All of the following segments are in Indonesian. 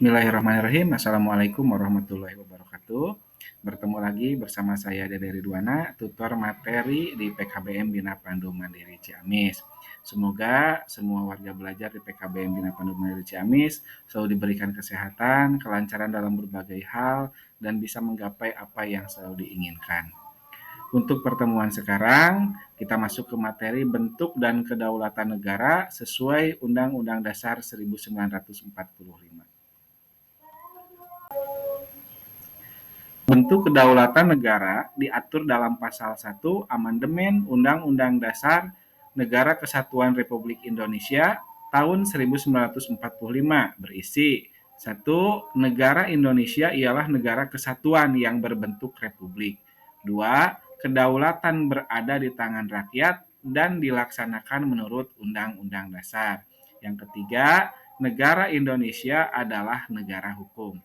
Bismillahirrahmanirrahim. Assalamualaikum warahmatullahi wabarakatuh. Bertemu lagi bersama saya Dede Ridwana, tutor materi di PKBM Bina Pandu Mandiri Ciamis. Semoga semua warga belajar di PKBM Bina Pandu Mandiri Ciamis selalu diberikan kesehatan, kelancaran dalam berbagai hal, dan bisa menggapai apa yang selalu diinginkan. Untuk pertemuan sekarang, kita masuk ke materi bentuk dan kedaulatan negara sesuai Undang-Undang Dasar 1945. Bentuk kedaulatan negara diatur dalam Pasal 1 Amandemen Undang-Undang Dasar Negara Kesatuan Republik Indonesia tahun 1945 berisi 1. Negara Indonesia ialah negara kesatuan yang berbentuk republik. 2. Kedaulatan berada di tangan rakyat dan dilaksanakan menurut Undang-Undang Dasar. Yang ketiga, negara Indonesia adalah negara hukum.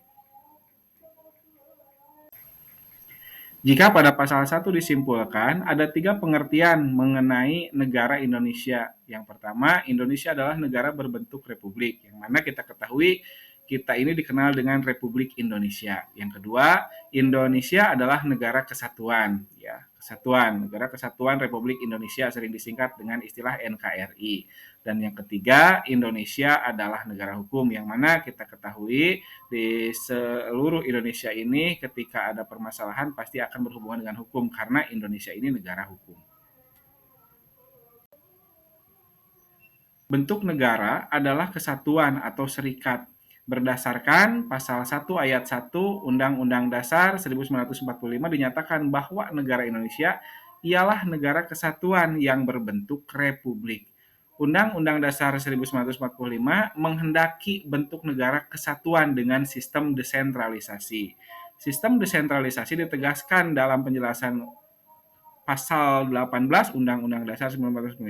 Jika pada pasal 1 disimpulkan, ada 3 pengertian mengenai negara Indonesia. Yang pertama, Indonesia adalah negara berbentuk republik, yang mana kita ketahui kita ini dikenal dengan Republik Indonesia. Yang kedua, Indonesia adalah negara kesatuan, ya, kesatuan, negara kesatuan Republik Indonesia sering disingkat dengan istilah NKRI. Dan yang ketiga, Indonesia adalah negara hukum, yang mana kita ketahui di seluruh Indonesia ini ketika ada permasalahan pasti akan berhubungan dengan hukum karena Indonesia ini negara hukum. Bentuk negara adalah kesatuan atau serikat berdasarkan pasal 1 ayat 1 Undang-Undang Dasar 1945 dinyatakan bahwa negara Indonesia ialah negara kesatuan yang berbentuk republik. Undang-Undang Dasar 1945 menghendaki bentuk negara kesatuan dengan sistem desentralisasi. Sistem desentralisasi ditegaskan dalam penjelasan pasal 18 Undang-Undang Dasar 1945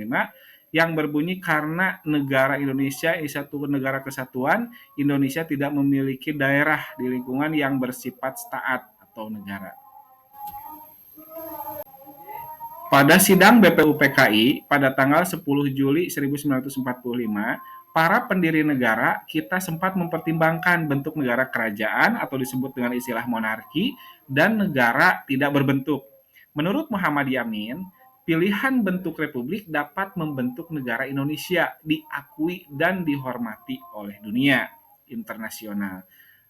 yang berbunyi karena negara Indonesia satu negara kesatuan, Indonesia tidak memiliki daerah di lingkungan yang bersifat staat atau negara. Pada sidang BPUPKI pada tanggal 10 Juli 1945, para pendiri negara kita sempat mempertimbangkan bentuk negara kerajaan atau disebut dengan istilah monarki dan negara tidak berbentuk. Menurut Muhammad Yamin, pilihan bentuk republik dapat membentuk negara Indonesia diakui dan dihormati oleh dunia internasional.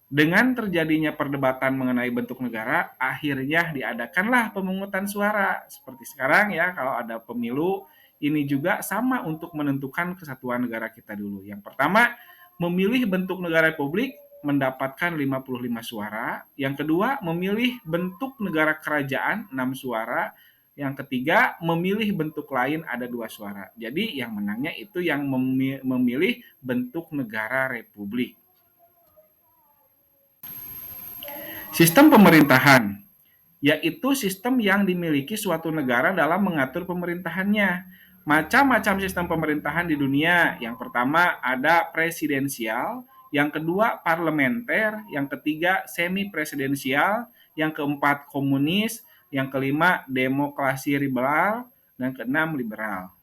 Dengan terjadinya perdebatan mengenai bentuk negara, akhirnya diadakanlah pemungutan suara. Seperti sekarang ya, kalau ada pemilu, ini juga sama untuk menentukan kesatuan negara kita dulu. Yang pertama, memilih bentuk negara republik mendapatkan 55 suara. Yang kedua, memilih bentuk negara kerajaan 6 suara. Yang ketiga, memilih bentuk lain ada 2 suara. Jadi yang menangnya itu yang memilih bentuk negara republik. Sistem pemerintahan, yaitu sistem yang dimiliki suatu negara dalam mengatur pemerintahannya. Macam-macam sistem pemerintahan di dunia. Yang pertama ada presidensial, yang kedua parlementer, yang ketiga semi presidensial, yang keempat komunis, yang kelima demokrasi liberal, dan keenam liberal.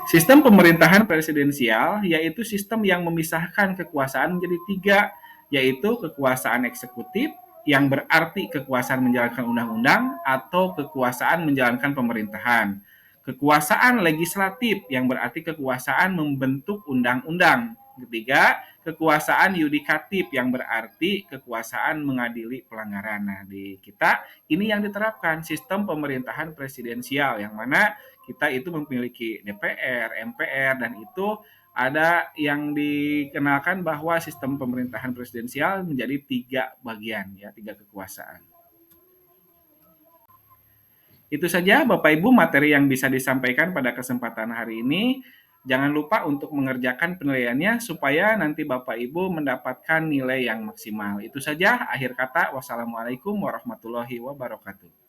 Sistem pemerintahan presidensial yaitu sistem yang memisahkan kekuasaan menjadi 3, yaitu kekuasaan eksekutif yang berarti kekuasaan menjalankan undang-undang atau kekuasaan menjalankan pemerintahan. Kekuasaan legislatif yang berarti kekuasaan membentuk undang-undang. Ketiga, kekuasaan yudikatif yang berarti kekuasaan mengadili pelanggaran. Nah, di kita ini yang diterapkan sistem pemerintahan presidensial yang mana kita itu memiliki DPR, MPR, dan itu ada yang dikenalkan bahwa sistem pemerintahan presidensial menjadi 3 bagian, ya, 3 kekuasaan. Itu saja Bapak Ibu materi yang bisa disampaikan pada kesempatan hari ini. Jangan lupa untuk mengerjakan penilaiannya supaya nanti Bapak Ibu mendapatkan nilai yang maksimal. Itu saja akhir kata. Wassalamualaikum warahmatullahi wabarakatuh.